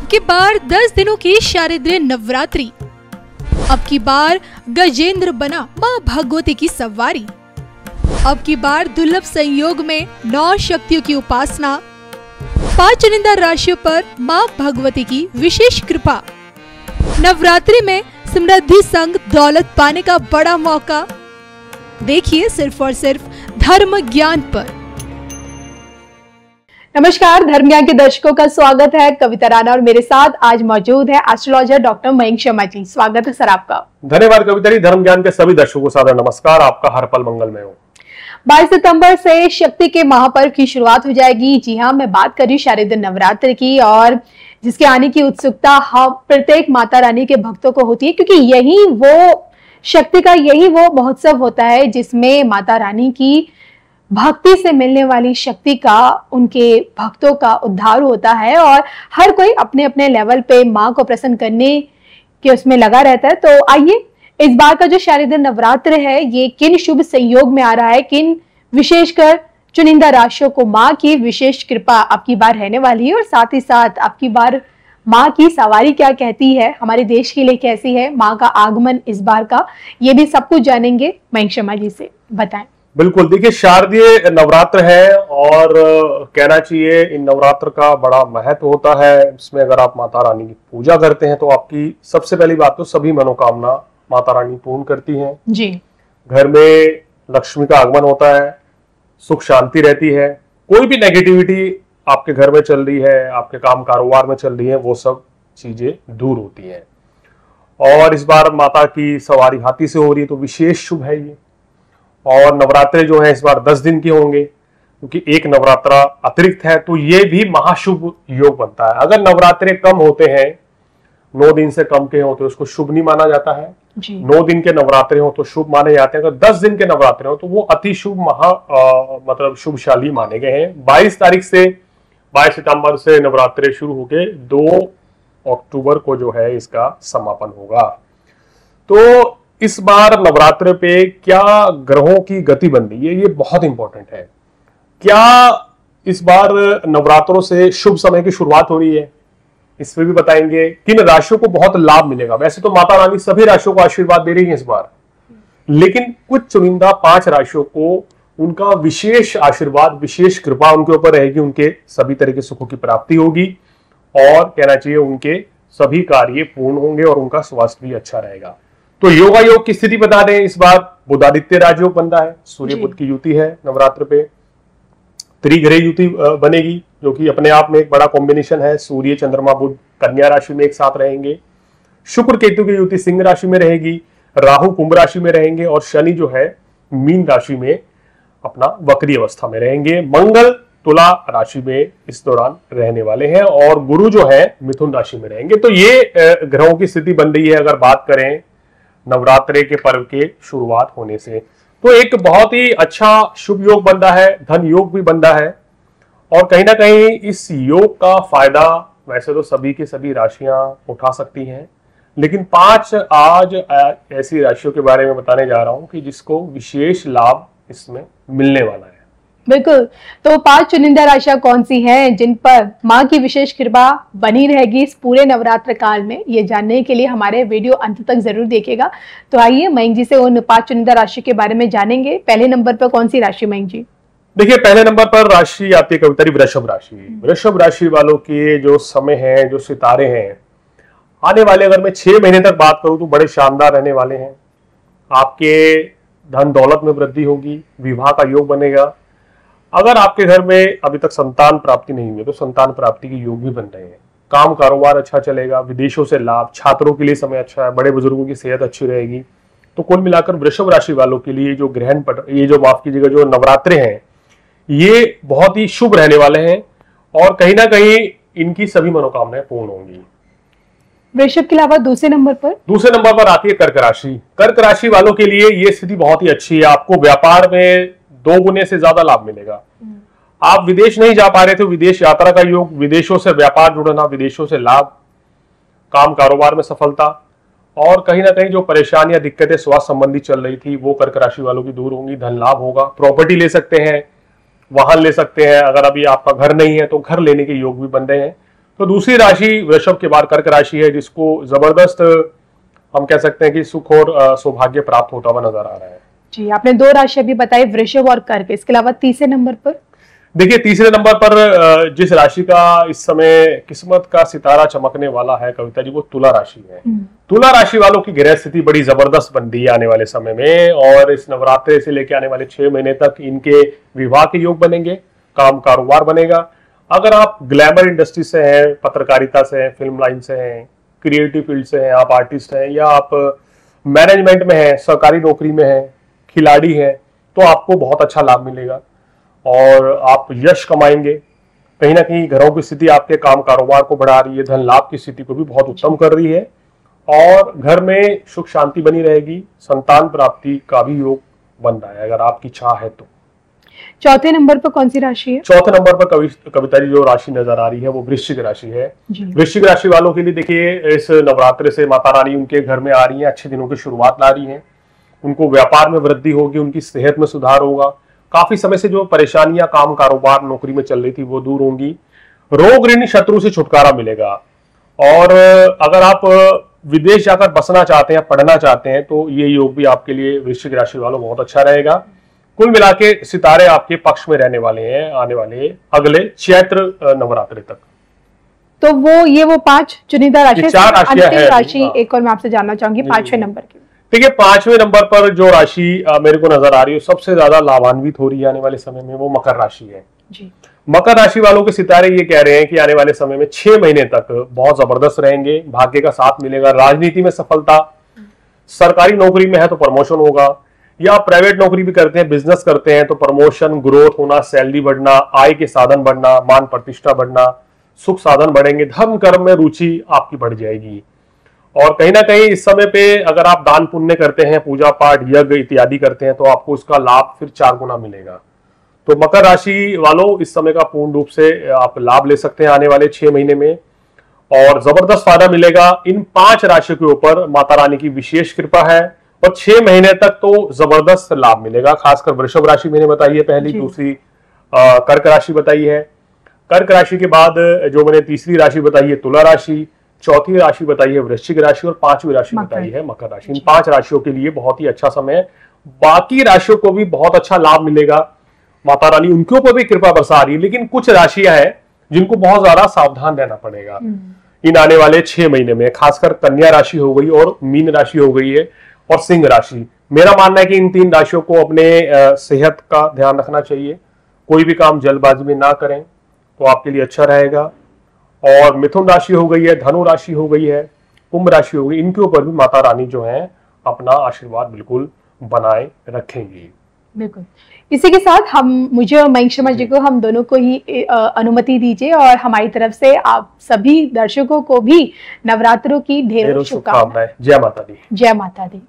अब की बार 10 दिनों की शारदीय नवरात्रि। अब की बार गजेंद्र बना माँ भगवती की सवारी। अब की बार दुर्लभ संयोग में 9 शक्तियों की उपासना। 5 चुनिंदा राशियों पर माँ भगवती की विशेष कृपा। नवरात्रि में समृद्धि संग दौलत पाने का बड़ा मौका। देखिए सिर्फ और सिर्फ धर्म ज्ञान पर। नमस्कार, धर्म ज्ञान के दर्शकों का स्वागत है। कविता राणा और मेरे साथ आज मौजूद है एस्ट्रोलॉजर डॉक्टर मयंक शर्मा जी। स्वागत है सर आपका। धन्यवाद कविता जी। धर्म ज्ञान के सभी दर्शकों को सादर नमस्कार। आपका हर पल मंगलमय हो। 22 सितंबर से शक्ति के महापर्व की शुरुआत हो जाएगी। जी हाँ, मैं बात कर रही हूँ शारदीय नवरात्र की, और जिसके आने की उत्सुकता हम प्रत्येक माता रानी के भक्तों को होती है, क्योंकि यही वो शक्ति का यही वो महोत्सव होता है जिसमें माता रानी की भक्ति से मिलने वाली शक्ति का, उनके भक्तों का उद्धार होता है, और हर कोई अपने अपने लेवल पे माँ को प्रसन्न करने के उसमें लगा रहता है। तो आइए, इस बार का जो शारदीय नवरात्र है ये किन शुभ संयोग में आ रहा है, किन विशेषकर चुनिंदा राशियों को माँ की विशेष कृपा आपकी बार रहने वाली है, और साथ ही साथ आपकी बार माँ की सवारी क्या कहती है, हमारे देश के लिए कैसी है माँ का आगमन इस बार का, ये भी सब कुछ जानेंगे मयंक शर्मा जी से। बताएं। बिल्कुल, देखिए शारदीय नवरात्र है और कहना चाहिए इन नवरात्र का बड़ा महत्व होता है। इसमें अगर आप माता रानी की पूजा करते हैं तो आपकी सबसे पहली बात तो सभी मनोकामना माता रानी पूर्ण करती हैं जी। घर में लक्ष्मी का आगमन होता है, सुख शांति रहती है, कोई भी नेगेटिविटी आपके घर में चल रही है, आपके काम कारोबार में चल रही है, वो सब चीजें दूर होती हैं। और इस बार माता की सवारी हाथी से हो रही है तो विशेष शुभ है ये। और नवरात्रे जो है इस बार 10 दिन के होंगे, क्योंकि एक नवरात्रा अतिरिक्त है, तो ये भी महाशुभ योग बनता है। अगर नवरात्रे कम होते हैं, 9 दिन से कम के होते हैं, उसको शुभ नहीं माना जाता है। 9 दिन के नवरात्रे हो तो शुभ माने जाते हैं। अगर 10 दिन के नवरात्रे हो तो वो अति शुभ मतलब शुभशाली माने गए हैं। 22 तारीख से 22 सितंबर से नवरात्रे शुरू होके 2 अक्टूबर को जो है इसका समापन होगा। तो इस बार नवरात्र पे क्या ग्रहों की गति बन रही है, ये बहुत इंपॉर्टेंट है। क्या इस बार नवरात्रों से शुभ समय की शुरुआत हो रही है, इसमें भी बताएंगे। किन राशियों को बहुत लाभ मिलेगा। वैसे तो माता रानी सभी राशियों को आशीर्वाद दे रही है इस बार, लेकिन कुछ चुनिंदा 5 राशियों को उनका विशेष आशीर्वाद, विशेष कृपा उनके ऊपर रहेगी। उनके सभी तरह के सुखों की प्राप्ति होगी और कहना चाहिए उनके सभी कार्य पूर्ण होंगे और उनका स्वास्थ्य भी अच्छा रहेगा। तो योगा योग की स्थिति बता दें। इस बार बुधादित्य राजयोग बन रहा है, सूर्य बुध की युति है नवरात्र पे। त्रिग्रह युति बनेगी जो कि अपने आप में एक बड़ा कॉम्बिनेशन है। सूर्य चंद्रमा बुध कन्या राशि में एक साथ रहेंगे। शुक्र केतु की युति सिंह राशि में रहेगी। राहु कुंभ राशि में रहेंगे और शनि जो है मीन राशि में अपना वक्री अवस्था में रहेंगे। मंगल तुला राशि में इस दौरान रहने वाले हैं और गुरु जो है मिथुन राशि में रहेंगे। तो ये ग्रहों की स्थिति बन रही है अगर बात करें नवरात्रे के पर्व के शुरुआत होने से। तो एक बहुत ही अच्छा शुभ योग बन रहा है, धन योग भी बन रहा है, और कहीं ना कहीं इस योग का फायदा वैसे तो सभी की सभी राशियां उठा सकती हैं, लेकिन 5 आज ऐसी राशियों के बारे में बताने जा रहा हूं कि जिसको विशेष लाभ इसमें मिलने वाला है। बिल्कुल। तो 5 चुनिंदा राशियां कौन सी हैं जिन पर माँ की विशेष कृपा बनी रहेगी इस पूरे नवरात्र काल में, ये जानने के लिए हमारे वीडियो अंत तक जरूर देखिएगा। तो आइए मयंक जी से उन 5 चुनिंदा राशि के बारे में जानेंगे। पहले नंबर पर कौन सी राशि मयंक जी? देखिए, पहले नंबर पर राशि आती है कविता, वृषभ राशि। वृषभ राशि वालों के जो समय है, जो सितारे हैं, आने वाले अगर मैं 6 महीने तक बात करूं तो बड़े शानदार रहने वाले हैं। आपके धन दौलत में वृद्धि होगी, विवाह का योग बनेगा। अगर आपके घर में अभी तक संतान प्राप्ति नहीं हुई तो संतान प्राप्ति के योग भी बन रहे हैं। काम कारोबार अच्छा चलेगा, विदेशों से लाभ, छात्रों के लिए समय अच्छा है, बड़े बुजुर्गों की सेहत अच्छी रहेगी। तो कुल मिलाकर वृषभ राशि वालों के लिए जो माफ कीजिएगा जो नवरात्रे हैं ये बहुत ही शुभ रहने वाले हैं और कहीं ना कहीं इनकी सभी मनोकामनाएं पूर्ण होंगी। वृषभ के अलावा दूसरे नंबर पर आती है कर्क राशि। कर्क राशि वालों के लिए ये स्थिति बहुत ही अच्छी है। आपको व्यापार में 2 गुने से ज्यादा लाभ मिलेगा। आप विदेश नहीं जा पा रहे थे, विदेश यात्रा का योग, विदेशों से व्यापार जुड़ना, विदेशों से लाभ, काम कारोबार में सफलता, और कहीं ना कहीं जो परेशानियां दिक्कतें स्वास्थ्य संबंधी चल रही थी वो कर्क राशि वालों की दूर होंगी। धन लाभ होगा, प्रॉपर्टी ले सकते हैं, वाहन ले सकते हैं। अगर अभी आपका घर नहीं है तो घर लेने के योग भी बन रहे हैं। तो दूसरी राशि वृषभ के बाद कर्क राशि है, जिसको जबरदस्त हम कह सकते हैं कि सुख और सौभाग्य प्राप्त होता हुआ नजर आ रहा है। जी, आपने दो राशि अभी बताई, वृषभ और कर्क। इसके अलावा तीसरे नंबर पर देखिए, तीसरे नंबर पर जिस राशि का इस समय किस्मत का सितारा चमकने वाला है कविता जी, वो तुला राशि है। तुला राशि वालों की ग्रह स्थिति बड़ी जबरदस्त बन रही है आने वाले समय में, और इस नवरात्रे से लेकर आने वाले 6 महीने तक इनके विवाह के योग बनेंगे, काम कारोबार बनेगा। अगर आप ग्लैमर इंडस्ट्री से हैं, पत्रकारिता से हैं, फिल्म लाइन से हैं, क्रिएटिव फील्ड से हैं, आप आर्टिस्ट हैं, या आप मैनेजमेंट में हैं, सरकारी नौकरी में हैं, खिलाड़ी हैं, तो आपको बहुत अच्छा लाभ मिलेगा और आप यश कमाएंगे। कहीं ना कहीं घरों की स्थिति आपके काम कारोबार को बढ़ा रही है, धन लाभ की स्थिति को भी बहुत उत्तम कर रही है, और घर में सुख शांति बनी रहेगी। संतान प्राप्ति का भी योग बन रहा है अगर आपकी इच्छा है तो। चौथे नंबर पर कौन सी राशि है? चौथे नंबर पर कविता जी जो राशि नजर आ रही है वो वृश्चिक राशि है। वृश्चिक राशि वालों के लिए देखिए, इस नवरात्रे से माता रानी उनके घर में आ रही है, अच्छे दिनों की शुरुआत ला रही है। उनको व्यापार में वृद्धि होगी, उनकी सेहत में सुधार होगा। काफी समय से जो परेशानियां काम कारोबार नौकरी में चल रही थी वो दूर होंगी। रोग ऋण शत्रु से छुटकारा मिलेगा। और अगर आप विदेश जाकर बसना चाहते हैं, पढ़ना चाहते हैं, तो ये योग भी आपके लिए वृश्चिक राशि वालों बहुत अच्छा रहेगा। कुल मिला के सितारे आपके पक्ष में रहने वाले हैं आने वाले अगले चैत्र नवरात्रि तक। तो वो 5 चुनिंदा राशि, 4 राशियां हैं। राशि एक और मैं आपसे जानना चाहूंगी 5वें नंबर की। देखिए, 5वें नंबर पर जो राशि मेरे को नजर आ रही है सबसे ज्यादा लाभान्वित हो रही है आने वाले समय में, वो मकर राशि है जी। मकर राशि वालों के सितारे ये कह रहे हैं कि आने वाले समय में 6 महीने तक बहुत जबरदस्त रहेंगे, भाग्य का साथ मिलेगा, राजनीति में सफलता, सरकारी नौकरी में है तो प्रमोशन होगा, या प्राइवेट नौकरी भी करते हैं, बिजनेस करते हैं तो प्रमोशन, ग्रोथ होना, सैलरी बढ़ना, आय के साधन बढ़ना, मान प्रतिष्ठा बढ़ना, सुख साधन बढ़ेंगे, धर्म कर्म में रुचि आपकी बढ़ जाएगी। और कहीं ना कहीं इस समय पे अगर आप दान पुण्य करते हैं, पूजा पाठ यज्ञ इत्यादि करते हैं, तो आपको उसका लाभ फिर 4 गुना मिलेगा। तो मकर राशि वालों इस समय का पूर्ण रूप से आप लाभ ले सकते हैं आने वाले 6 महीने में, और जबरदस्त फायदा मिलेगा। इन 5 राशियों के ऊपर माता रानी की विशेष कृपा है, और 6 महीने तक तो जबरदस्त लाभ मिलेगा। खासकर वृषभ राशि मैंने बताई है पहली, दूसरी कर्क राशि बताई है। कर्क राशि के बाद जो मैंने तीसरी राशि बताई है तुला राशि, चौथी राशि बताई है वृश्चिक राशि, और 5वीं राशि बताई है मकर राशि। इन 5 राशियों के लिए बहुत ही अच्छा समय है। बाकी राशियों को भी बहुत अच्छा लाभ मिलेगा, माता रानी उनके ऊपर भी कृपा बरसा रही है। लेकिन कुछ राशियां हैं जिनको बहुत ज्यादा सावधान रहना पड़ेगा इन आने वाले 6 महीने में। खासकर कन्या राशि हो गई और मीन राशि हो गई है और सिंह राशि। मेरा मानना है कि इन 3 राशियों को अपने सेहत का ध्यान रखना चाहिए। कोई भी काम जल्दबाजी में ना करें तो आपके लिए अच्छा रहेगा। और मिथुन राशि हो गई है, धनु राशि हो गई है, कुंभ राशि हो गई, इनके ऊपर भी माता रानी जो है अपना आशीर्वाद बिल्कुल बनाए रखेंगी। बिल्कुल। इसी के साथ मुझे और मयंक शर्मा जी को, हम दोनों को ही अनुमति दीजिए, और हमारी तरफ से आप सभी दर्शकों को भी नवरात्रों की ढेरों शुभकामनाएं। जय माता दी। जय माता दी।